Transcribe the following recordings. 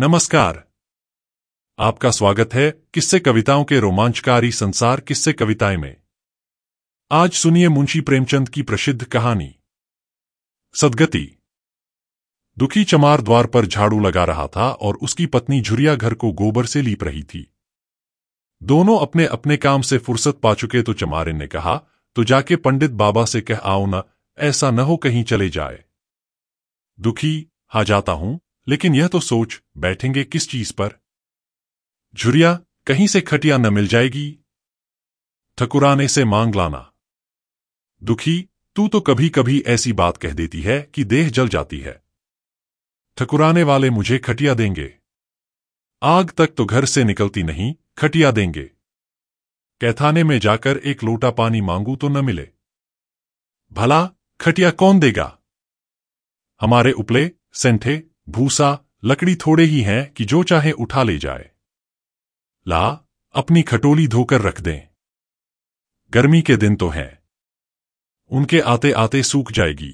नमस्कार। आपका स्वागत है किस्से कविताओं के रोमांचकारी संसार किस्से कविताएं में। आज सुनिए मुंशी प्रेमचंद की प्रसिद्ध कहानी सदगति। दुखी चमार द्वार पर झाड़ू लगा रहा था और उसकी पत्नी झुरिया घर को गोबर से लीप रही थी। दोनों अपने अपने काम से फुर्सत पा चुके तो चमारिन ने कहा, तो जाके पंडित बाबा से कह आओ न, ऐसा न हो कहीं चले जाए। दुखी, हाँ जाता हूं, लेकिन यह तो सोच बैठेंगे किस चीज पर। झुरिया, कहीं से खटिया न मिल जाएगी? ठकुराने से मांग लाना। दुखी, तू तो कभी कभी ऐसी बात कह देती है कि देह जल जाती है। ठकुराने वाले मुझे खटिया देंगे। आग तक तो घर से निकलती नहीं, खटिया देंगे। कैथाने में जाकर एक लोटा पानी मांगू तो न मिले। भला खटिया कौन देगा? हमारे उपले, सेंठे, भूसा, लकड़ी थोड़े ही हैं कि जो चाहे उठा ले जाए। ला, अपनी खटोली धोकर रख दें। गर्मी के दिन तो हैं, उनके आते आते सूख जाएगी।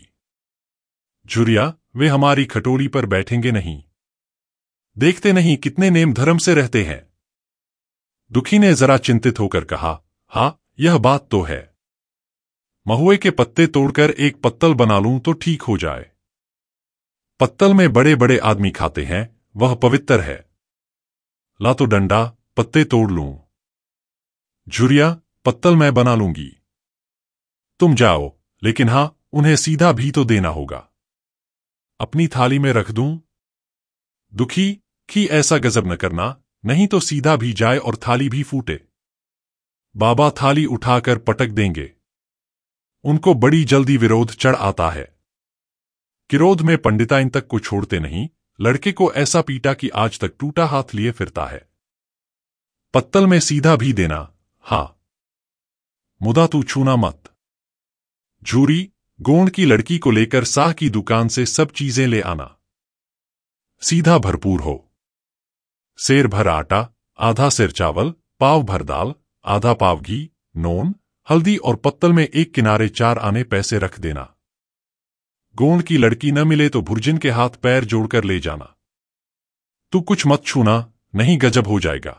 झुरिया, वे हमारी खटोली पर बैठेंगे नहीं। देखते नहीं कितने नेम धर्म से रहते हैं। दुखी ने जरा चिंतित होकर कहा, हाँ, यह बात तो है। महुए के पत्ते तोड़कर एक पत्तल बना लूं तो ठीक हो जाए। पत्तल में बड़े बड़े आदमी खाते हैं, वह पवित्र है। ला तो डंडा, पत्ते तोड़ लूं। झुरिया, पत्तल मैं बना लूंगी। तुम जाओ, लेकिन हां, उन्हें सीधा भी तो देना होगा। अपनी थाली में रख दूं? दुखी, कि ऐसा गजब न करना, नहीं तो सीधा भी जाए और थाली भी फूटे। बाबा थाली उठाकर पटक देंगे। उनको बड़ी जल्दी विरोध चढ़ आता है। किरोध में पंडिताइन तक को छोड़ते नहीं, लड़के को ऐसा पीटा कि आज तक टूटा हाथ लिए फिरता है। पत्तल में सीधा भी देना, हां, मुदा तू छूना मत। झूरी, गोंड की लड़की को लेकर साह की दुकान से सब चीजें ले आना। सीधा भरपूर हो। सेर भर आटा, आधा सेर चावल, पाव भर दाल, आधा पाव घी, नोन, हल्दी और पत्तल में एक किनारे 4 आने पैसे रख देना। गोंड की लड़की न मिले तो भुर्जिन के हाथ पैर जोड़कर ले जाना। तू कुछ मत छूना, नहीं गजब हो जाएगा।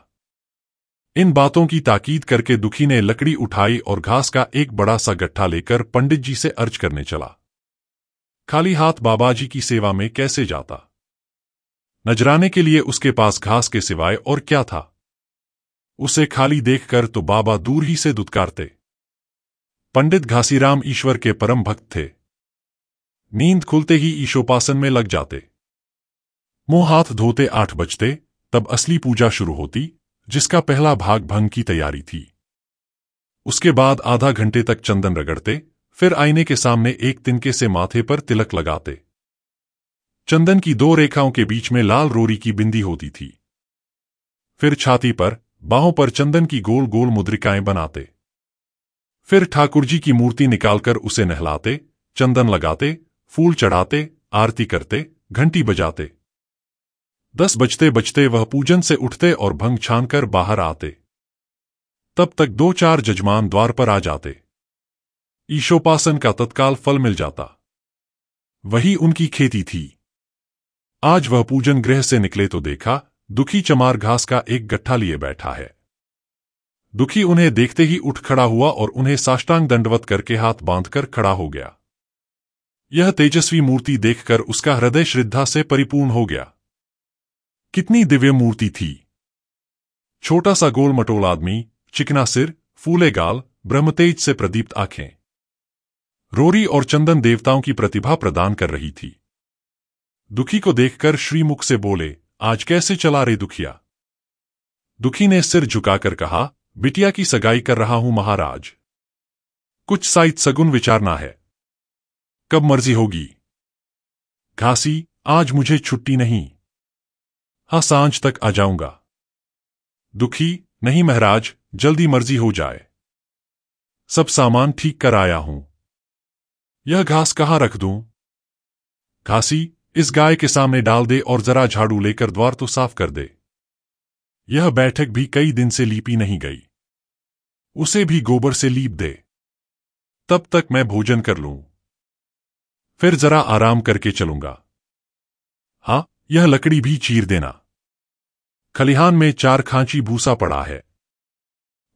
इन बातों की ताकीद करके दुखी ने लकड़ी उठाई और घास का एक बड़ा सा गट्ठा लेकर पंडित जी से अर्ज करने चला। खाली हाथ बाबाजी की सेवा में कैसे जाता? नजराने के लिए उसके पास घास के सिवाय और क्या था? उसे खाली देखकर तो बाबा दूर ही से दुत्कारते। पंडित घासीराम ईश्वर के परम भक्त थे। नींद खुलते ही ईशोपासन में लग जाते। मुंह हाथ धोते 8 बजते, तब असली पूजा शुरू होती, जिसका पहला भाग भंग की तैयारी थी। उसके बाद आधा घंटे तक चंदन रगड़ते, फिर आईने के सामने एक तिनके से माथे पर तिलक लगाते। चंदन की 2 रेखाओं के बीच में लाल रोरी की बिंदी होती थी। फिर छाती पर, बाहों पर चंदन की गोल गोल मुद्रिकाएं बनाते। फिर ठाकुर जी की मूर्ति निकालकर उसे नहलाते, चंदन लगाते, फूल चढ़ाते, आरती करते, घंटी बजाते। 10 बजते बजते वह पूजन से उठते और भंग छानकर बाहर आते। तब तक 2-4 जजमान द्वार पर आ जाते। ईशोपासन का तत्काल फल मिल जाता। वही उनकी खेती थी। आज वह पूजन गृह से निकले तो देखा, दुखी चमार घास का एक गट्ठा लिए बैठा है। दुखी उन्हें देखते ही उठ खड़ा हुआ और उन्हें साष्टांग दंडवत करके हाथ बांधकर खड़ा हो गया। यह तेजस्वी मूर्ति देखकर उसका हृदय श्रद्धा से परिपूर्ण हो गया। कितनी दिव्य मूर्ति थी! छोटा सा गोल मटोल आदमी, चिकना सिर, फूले गाल, ब्रह्मतेज से प्रदीप्त आंखें। रोरी और चंदन देवताओं की प्रतिभा प्रदान कर रही थी। दुखी को देखकर श्रीमुख से बोले, आज कैसे चला रे दुखिया? दुखी ने सिर झुकाकर कहा, बिटिया की सगाई कर रहा हूं महाराज। कुछ साइत सगुन विचारना है। कब मर्जी होगी? घासी, आज मुझे छुट्टी नहीं। हाँ, सांझ तक आ जाऊंगा। दुखी, नहीं महाराज, जल्दी मर्जी हो जाए। सब सामान ठीक कर आया हूं। यह घास कहाँ रख दूं? घासी, इस गाय के सामने डाल दे और जरा झाड़ू लेकर द्वार तो साफ कर दे। यह बैठक भी कई दिन से लीपी नहीं गई। उसे भी गोबर से लीप दे। तब तक मैं भोजन कर लूं, फिर जरा आराम करके चलूंगा। हाँ, यह लकड़ी भी चीर देना। खलिहान में 4 खांची भूसा पड़ा है,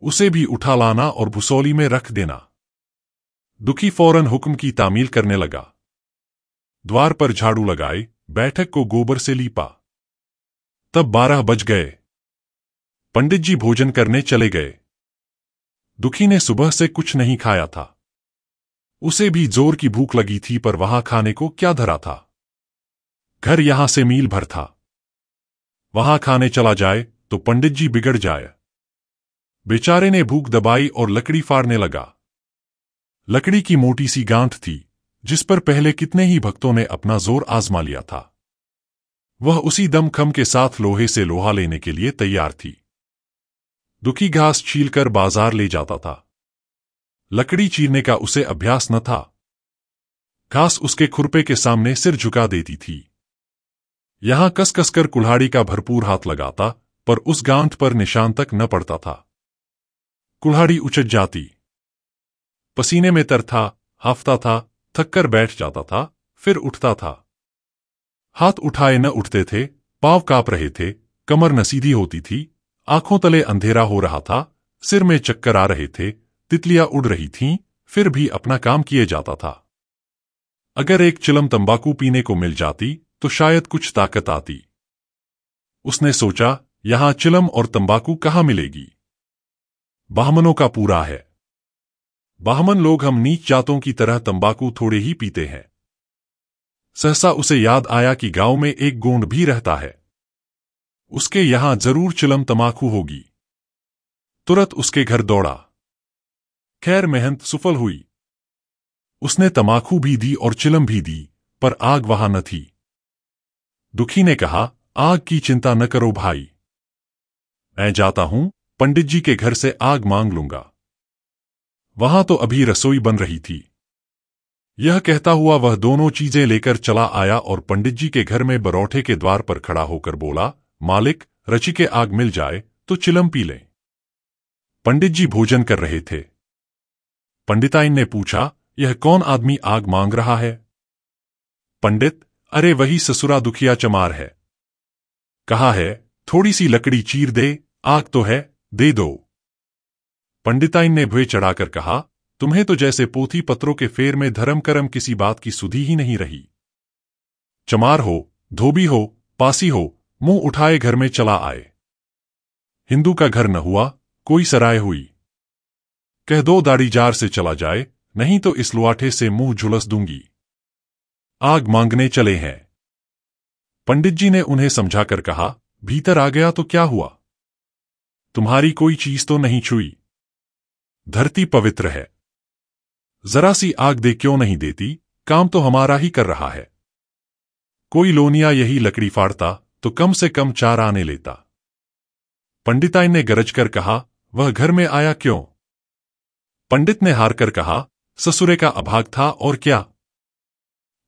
उसे भी उठा लाना और भुसौली में रख देना। दुखी फौरन हुक्म की तामील करने लगा। द्वार पर झाड़ू लगाए, बैठक को गोबर से लीपा। तब 12 बज गए। पंडित जी भोजन करने चले गए। दुखी ने सुबह से कुछ नहीं खाया था। उसे भी जोर की भूख लगी थी, पर वहां खाने को क्या धरा था। घर यहां से मील भर था। वहां खाने चला जाए तो पंडित जी बिगड़ जाए। बेचारे ने भूख दबाई और लकड़ी फाड़ने लगा। लकड़ी की मोटी सी गांठ थी, जिस पर पहले कितने ही भक्तों ने अपना जोर आजमा लिया था। वह उसी दमखम के साथ लोहे से लोहा लेने के लिए तैयार थी। दुखी घास छीलकर बाजार ले जाता था। लकड़ी चीरने का उसे अभ्यास न था। घास उसके खुरपे के सामने सिर झुका देती थी। यहां कस कसकर कुल्हाड़ी का भरपूर हाथ लगाता, पर उस गांठ पर निशान तक न पड़ता था। कुल्हाड़ी उचट जाती। पसीने में तरता, हांफता था, थककर बैठ जाता था, फिर उठता था। हाथ उठाए न उठते थे, पांव कांप रहे थे, कमर न सीधी होती थी, आंखों तले अंधेरा हो रहा था, सिर में चक्कर आ रहे थे, तितलियां उड़ रही थीं, फिर भी अपना काम किए जाता था। अगर एक चिलम तंबाकू पीने को मिल जाती तो शायद कुछ ताकत आती। उसने सोचा, यहां चिलम और तंबाकू कहां मिलेगी। बाहमनों का पूरा है। बाहमन लोग हम नीच जातों की तरह तंबाकू थोड़े ही पीते हैं। सहसा उसे याद आया कि गांव में एक गोंड भी रहता है। उसके यहां जरूर चिलम तंबाकू होगी। तुरंत उसके घर दौड़ा। खैर मेहनत सफल हुई। उसने तंबाकू भी दी और चिलम भी दी, पर आग वहां न थी। दुखी ने कहा, आग की चिंता न करो भाई, मैं जाता हूं, पंडित जी के घर से आग मांग लूंगा। वहां तो अभी रसोई बन रही थी। यह कहता हुआ वह दोनों चीजें लेकर चला आया और पंडित जी के घर में बरौठे के द्वार पर खड़ा होकर बोला, मालिक, रची के आग मिल जाए तो चिलम पी लें। पंडित जी भोजन कर रहे थे। पंडिताइन ने पूछा, यह कौन आदमी आग मांग रहा है। पंडित, अरे वही ससुरा दुखिया चमार है। कहा है, थोड़ी सी लकड़ी चीर दे, आग तो है, दे दो। पंडिताइन ने भुए चढ़ाकर कहा, तुम्हें तो जैसे पोथी पत्रों के फेर में धर्म करम किसी बात की सुधी ही नहीं रही। चमार हो, धोबी हो, पासी हो, मुंह उठाए घर में चला आए। हिंदू का घर न हुआ, कोई सराय हुई। कह दो दाढ़ीजार से चला जाए, नहीं तो इस लुआठे से मुंह झुलस दूंगी। आग मांगने चले हैं। पंडित जी ने उन्हें समझाकर कहा, भीतर आ गया तो क्या हुआ, तुम्हारी कोई चीज तो नहीं छुई। धरती पवित्र है। जरा सी आग दे क्यों नहीं देती, काम तो हमारा ही कर रहा है। कोई लोनिया यही लकड़ी फाड़ता तो कम से कम 4 आने लेता। पंडिताइन ने गरज कर कहा, वह घर में आया क्यों। पंडित ने हार कर कहा, ससुरे का अभाग था और क्या।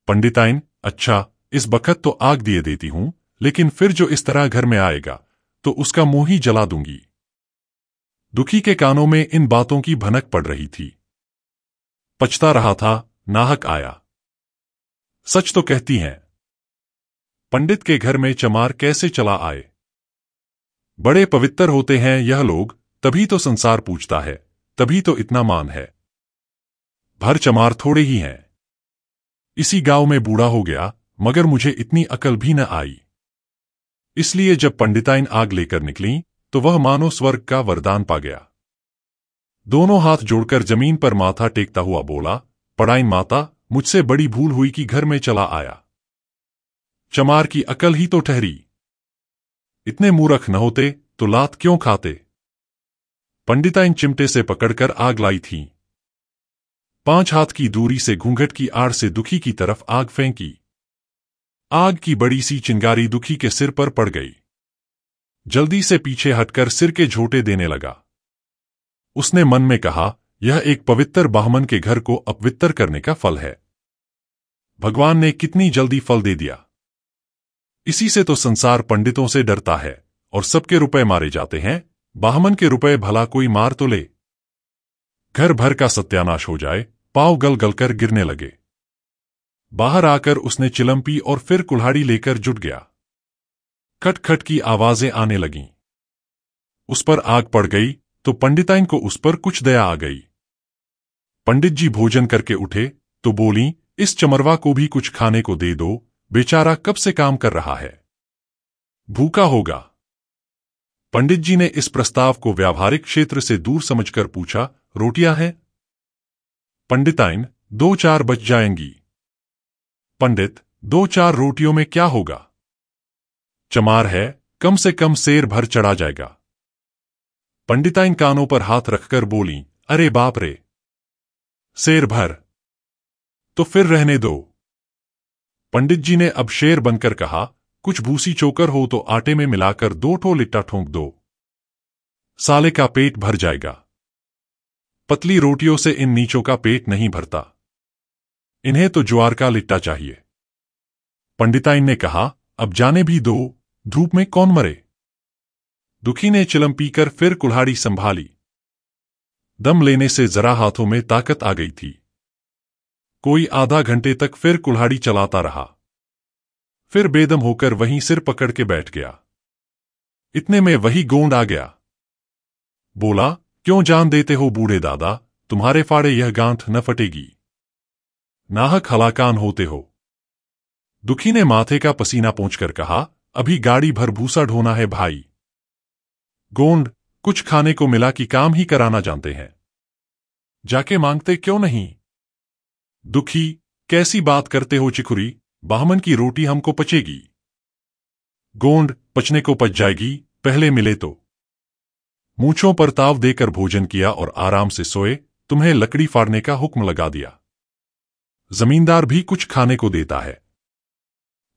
पंडिताइन, अच्छा, इस बखत तो आग दिए देती हूं, लेकिन फिर जो इस तरह घर में आएगा तो उसका मुंह ही जला दूंगी। दुखी के कानों में इन बातों की भनक पड़ रही थी। पछता रहा था, नाहक आया। सच तो कहती हैं। पंडित के घर में चमार कैसे चला आए। बड़े पवित्र होते हैं यह लोग, तभी तो संसार पूछता है, तभी तो इतना मान है। भर चमार थोड़े ही हैं। इसी गांव में बूढ़ा हो गया, मगर मुझे इतनी अकल भी न आई। इसलिए जब पंडिताइन आग लेकर निकली तो वह मानो स्वर्ग का वरदान पा गया। दोनों हाथ जोड़कर जमीन पर माथा टेकता हुआ बोला, पड़ाइन माता, मुझसे बड़ी भूल हुई कि घर में चला आया। चमार की अकल ही तो ठहरी। इतने मूर्ख न होते तो लात क्यों खाते। पंडिताइन चिमटे से पकड़कर आग लाई थी। 5 हाथ की दूरी से घूंघट की आड़ से दुखी की तरफ आग फेंकी। आग की बड़ी सी चिंगारी दुखी के सिर पर पड़ गई। जल्दी से पीछे हटकर सिर के झोंटे देने लगा। उसने मन में कहा, यह एक पवित्र बाहमन के घर को अपवित्र करने का फल है। भगवान ने कितनी जल्दी फल दे दिया। इसी से तो संसार पंडितों से डरता है और सबके रुपए मारे जाते हैं। बाहमन के रुपए भला कोई मार तो ले। घर भर का सत्यानाश हो जाए, पांव गल गल कर गिरने लगे। बाहर आकर उसने चिलम पी और फिर कुल्हाड़ी लेकर जुट गया। खट खट की आवाजें आने लगीं। उस पर आग पड़ गई तो पंडिताइन को उस पर कुछ दया आ गई। पंडित जी भोजन करके उठे तो बोलीं, इस चमरवा को भी कुछ खाने को दे दो, बेचारा कब से काम कर रहा है, भूखा होगा। पंडित जी ने इस प्रस्ताव को व्यावहारिक क्षेत्र से दूर समझकर पूछा, रोटियां हैं? पंडिताइन, 2-4 बच जाएंगी। पंडित, 2-4 रोटियों में क्या होगा? चमार है, कम से कम सेर भर चढ़ा जाएगा। पंडिताइन कानों पर हाथ रखकर बोली, अरे बाप रे, सेर भर? तो फिर रहने दो। पंडित जी ने अब शेर बनकर कहा, कुछ भूसी चोकर हो तो आटे में मिलाकर 2 ठो लिट्टा ठोंक दो, साले का पेट भर जाएगा। पतली रोटियों से इन नीचों का पेट नहीं भरता, इन्हें तो ज्वार का लिट्टा चाहिए। पंडिताइन ने कहा, अब जाने भी दो, धूप में कौन मरे। दुखी ने चिलम पीकर फिर कुल्हाड़ी संभाली। दम लेने से जरा हाथों में ताकत आ गई थी। कोई आधा घंटे तक फिर कुल्हाड़ी चलाता रहा, फिर बेदम होकर वहीं सिर पकड़ के बैठ गया। इतने में वही गोंड आ गया। बोला, क्यों जान देते हो बूढ़े दादा, तुम्हारे फाड़े यह गांठ न फटेगी, नाहक हलाकान होते हो। दुखी ने माथे का पसीना पोंछकर कहा, अभी गाड़ी भर भूसा ढोना है भाई। गोंड, कुछ खाने को मिला कि काम ही कराना जानते हैं, जाके मांगते क्यों नहीं। दुखी, कैसी बात करते हो चिकुरी, बाहमन की रोटी हमको पचेगी। गोंड, पचने को पच जाएगी, पहले मिले तो। मूंछों पर ताव देकर भोजन किया और आराम से सोए, तुम्हें लकड़ी फाड़ने का हुक्म लगा दिया। जमींदार भी कुछ खाने को देता है,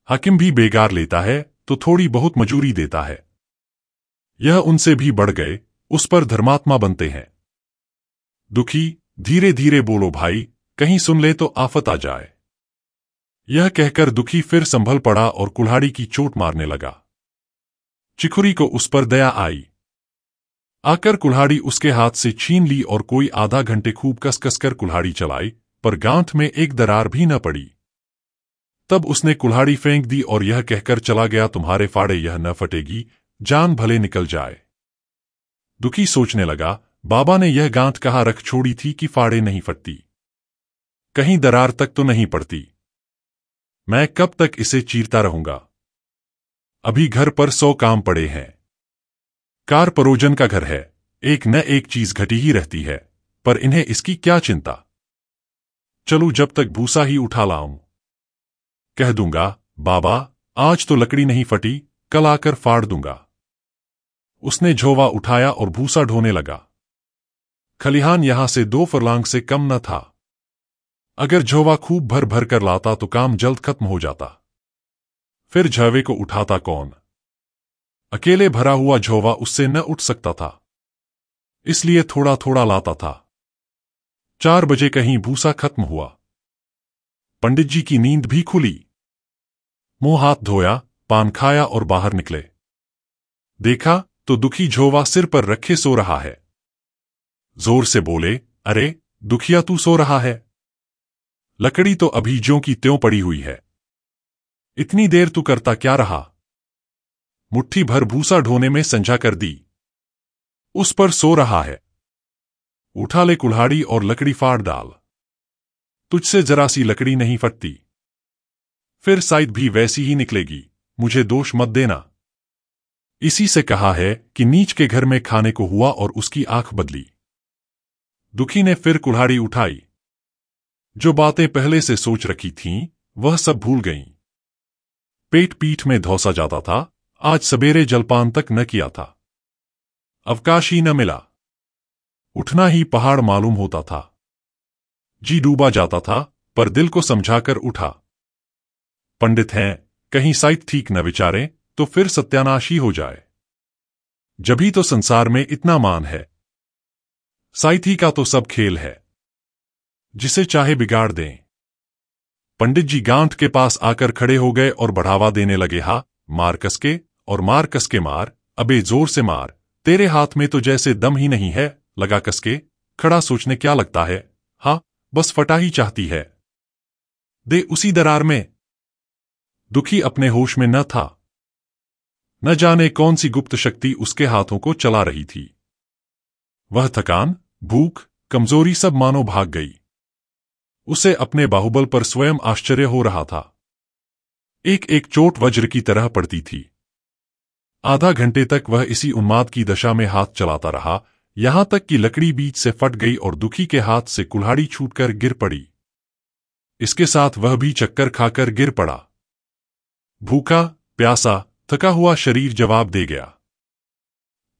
हाकिम भी बेगार लेता है तो थोड़ी बहुत मजूरी देता है। यह उनसे भी बढ़ गए, उस पर धर्मात्मा बनते हैं। दुखी, धीरे धीरे बोलो भाई, कहीं सुन ले तो आफत आ जाए। यह कहकर दुखी फिर संभल पड़ा और कुल्हाड़ी की चोट मारने लगा। चिखुरी को उस पर दया आई, आकर कुल्हाड़ी उसके हाथ से छीन ली और कोई आधा घंटे खूब कस कस कर कुल्हाड़ी चलाई, पर गांठ में एक दरार भी न पड़ी। तब उसने कुल्हाड़ी फेंक दी और यह कहकर चला गया, तुम्हारे फाड़े यह न फटेगी, जान भले निकल जाए। दुखी सोचने लगा, बाबा ने यह गांठ कहाँ रख छोड़ी थी कि फाड़े नहीं फटती, कहीं दरार तक तो नहीं पड़ती। मैं कब तक इसे चीरता रहूंगा। अभी घर पर 100 काम पड़े हैं। कार परोजन का घर है, एक न एक चीज घटी ही रहती है, पर इन्हें इसकी क्या चिंता। चलूं जब तक भूसा ही उठा लाऊं। कह दूंगा, बाबा आज तो लकड़ी नहीं फटी, कल आकर फाड़ दूंगा। उसने झोवा उठाया और भूसा ढोने लगा। खलिहान यहां से 2 फरलांग से कम न था। अगर झोवा खूब भर भर कर लाता तो काम जल्द खत्म हो जाता। फिर झवे को उठाता कौन। अकेले भरा हुआ झोवा उससे न उठ सकता था, इसलिए थोड़ा थोड़ा लाता था। 4 बजे कहीं भूसा खत्म हुआ। पंडित जी की नींद भी खुली। मुंह हाथ धोया, पान खाया और बाहर निकले। देखा तो दुखी झोवा सिर पर रखे सो रहा है। जोर से बोले, अरे दुखिया तू सो रहा है? लकड़ी तो अभी ज्यों की त्यों पड़ी हुई है, इतनी देर तू करता क्या रहा? मुट्ठी भर भूसा ढोने में संझा कर दी, उस पर सो रहा है। उठा ले कुल्हाड़ी और लकड़ी फाड़ डाल, तुझसे जरा सी लकड़ी नहीं फटती। फिर साइड भी वैसी ही निकलेगी, मुझे दोष मत देना। इसी से कहा है कि नीच के घर में खाने को हुआ और उसकी आंख बदली। दुखी ने फिर कुल्हाड़ी उठाई। जो बातें पहले से सोच रखी थीं, वह सब भूल गईं। पेट पीठ में धौसा जाता था, आज सवेरे जलपान तक न किया था। अवकाश ही न मिला, उठना ही पहाड़ मालूम होता था। जी डूबा जाता था, पर दिल को समझाकर उठा। पंडित हैं, कहीं साइट ठीक न विचारें तो फिर सत्यानाश ही हो जाए। जभी तो संसार में इतना मान है। साइथी का तो सब खेल है, जिसे चाहे बिगाड़ दें। पंडित जी गांठ के पास आकर खड़े हो गए और बढ़ावा देने लगे, हा मार कसके और मार कसके मार, अबे जोर से मार, तेरे हाथ में तो जैसे दम ही नहीं है, लगा कसके, खड़ा सोचने क्या लगता है, हा बस फटा ही चाहती है, दे उसी दरार में। दुखी अपने होश में न था। न जाने कौन सी गुप्त शक्ति उसके हाथों को चला रही थी। वह थकान, भूख, कमजोरी सब मानो भाग गई। उसे अपने बाहुबल पर स्वयं आश्चर्य हो रहा था। एक एक चोट वज्र की तरह पड़ती थी। आधा घंटे तक वह इसी उन्माद की दशा में हाथ चलाता रहा, यहां तक कि लकड़ी बीच से फट गई और दुखी के हाथ से कुल्हाड़ी छूटकर गिर पड़ी। इसके साथ वह भी चक्कर खाकर गिर पड़ा। भूखा, प्यासा, थका हुआ शरीर जवाब दे गया।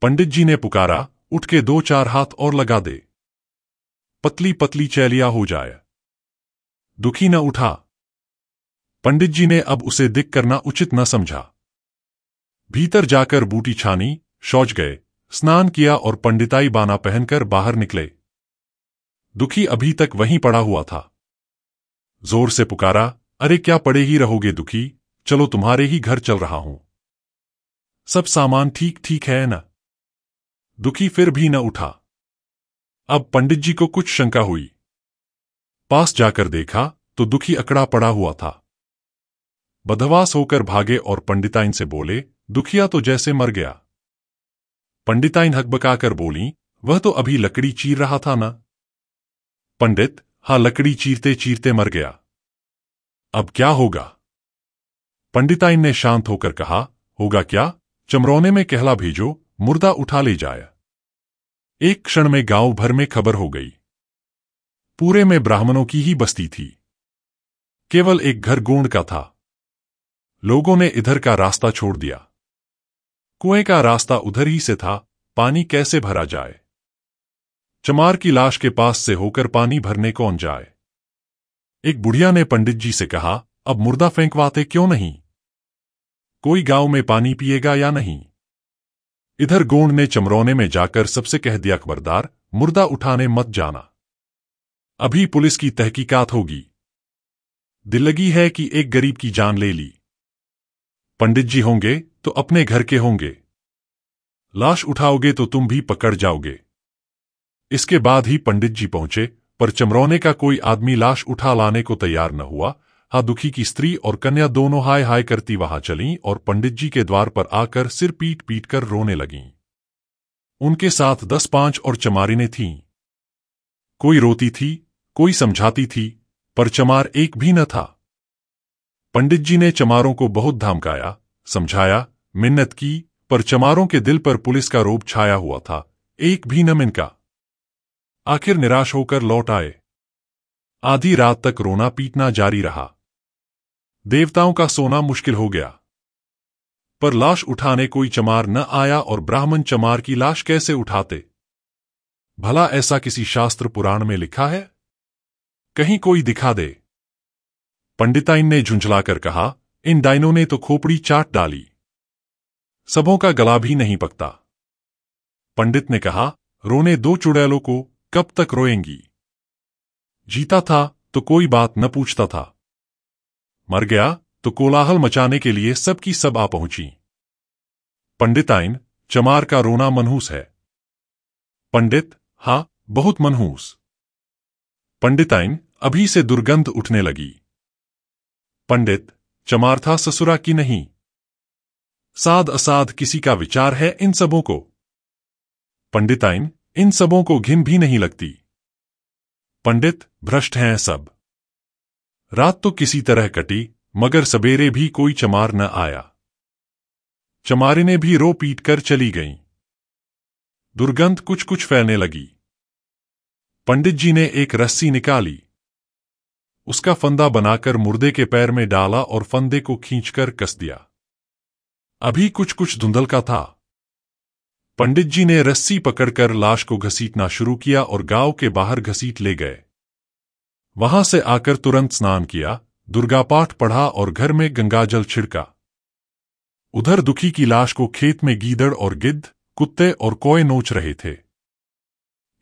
पंडित जी ने पुकारा, उठ के 2-4 हाथ और लगा दे, पतली पतली चैलिया हो जाए। दुखी न उठा। पंडित जी ने अब उसे दिख करना उचित न समझा। भीतर जाकर बूटी छानी, शौच गए, स्नान किया और पंडिताई बाना पहनकर बाहर निकले। दुखी अभी तक वहीं पड़ा हुआ था। जोर से पुकारा, अरे क्या पड़े ही रहोगे दुखी, चलो तुम्हारे ही घर चल रहा हूं। सब सामान ठीक ठीक है न? दुखी फिर भी न उठा। अब पंडित जी को कुछ शंका हुई। पास जाकर देखा तो दुखी अकड़ा पड़ा हुआ था। बदहवास होकर भागे और पंडिताइन से बोले, दुखिया तो जैसे मर गया। पंडिताइन हकबकाकर बोली, वह तो अभी लकड़ी चीर रहा था ना। पंडित, हाँ, लकड़ी चीरते चीरते मर गया। अब क्या होगा? पंडिताइन ने शांत होकर कहा, होगा क्या, चमरौने में कहला भेजो, मुर्दा उठा ले जाए। एक क्षण में गांव भर में खबर हो गई। पूरे में ब्राह्मणों की ही बस्ती थी। केवल एक घर गोंड का था। लोगों ने इधर का रास्ता छोड़ दिया। कुएं का रास्ता उधर ही से था, पानी कैसे भरा जाए? चमार की लाश के पास से होकर पानी भरने कौन जाए? एक बुढ़िया ने पंडित जी से कहा, अब मुर्दा फेंकवाते क्यों नहीं? कोई गांव में पानी पिएगा या नहीं? इधर गोंड ने चमरौने में जाकर सबसे कह दिया, खबरदार, मुर्दा उठाने मत जाना। अभी पुलिस की तहकीकात होगी। दिल लगी है कि एक गरीब की जान ले ली। पंडित जी होंगे तो अपने घर के होंगे। लाश उठाओगे तो तुम भी पकड़ जाओगे। इसके बाद ही पंडित जी पहुंचे, पर चमरौने का कोई आदमी लाश उठा लाने को तैयार न हुआ। हाँ, दुखी की स्त्री और कन्या दोनों हाय हाय करती वहां चलीं और पंडित जी के द्वार पर आकर सिर पीट पीट कर रोने लगीं। उनके साथ 10-5 और चमारिनें थीं। कोई रोती थी, कोई समझाती थी, पर चमार एक भी न था। पंडित जी ने चमारों को बहुत धमकाया, समझाया, मिन्नत की, पर चमारों के दिल पर पुलिस का रोब छाया हुआ था, एक भी न मिनका। आखिर निराश होकर लौट आए। आधी रात तक रोना पीटना जारी रहा। देवताओं का सोना मुश्किल हो गया। पर लाश उठाने कोई चमार न आया और ब्राह्मण चमार की लाश कैसे उठाते? भला ऐसा किसी शास्त्र पुराण में लिखा है? कहीं कोई दिखा दे। पंडिताइन ने झुंझलाकर कहा, इन डाइनों ने तो खोपड़ी चाट डाली। सबों का गला भी नहीं पकता। पंडित ने कहा, रोने दो चुड़ैलों को, कब तक रोएंगी? जीता था तो कोई बात न पूछता था। मर गया तो कोलाहल मचाने के लिए सबकी सब आ पहुंची। पंडिताइन, चमार का रोना मनहूस है। पंडित, हां, बहुत मनहूस। पंडिताइन, अभी से दुर्गंध उठने लगी। पंडित, चमार था ससुरा की नहीं? साध असाध किसी का विचार है इन सबों को? पंडिताइन, इन सबों को घिन भी नहीं लगती। पंडित, भ्रष्ट हैं सब। रात तो किसी तरह कटी, मगर सवेरे भी कोई चमार न आया। चमारिनें भी रो पीट कर चली गईं। दुर्गंध कुछ कुछ फैलने लगी। पंडित जी ने एक रस्सी निकाली, उसका फंदा बनाकर मुर्दे के पैर में डाला और फंदे को खींचकर कस दिया। अभी कुछ कुछ धुंधल का था। पंडित जी ने रस्सी पकड़कर लाश को घसीटना शुरू किया और गांव के बाहर घसीट ले गए। वहां से आकर तुरंत स्नान किया, दुर्गा पाठ पढ़ा और घर में गंगाजल छिड़का। उधर दुखी की लाश को खेत में गीदड़ और गिद्ध, कुत्ते और कौए नोच रहे थे।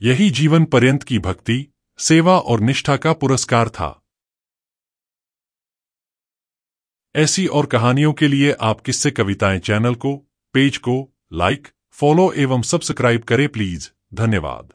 यही जीवन पर्यंत की भक्ति, सेवा और निष्ठा का पुरस्कार था। ऐसी और कहानियों के लिए आप किस्से कविताएं चैनल को, पेज को लाइक, फॉलो एवं सब्सक्राइब करें प्लीज। धन्यवाद।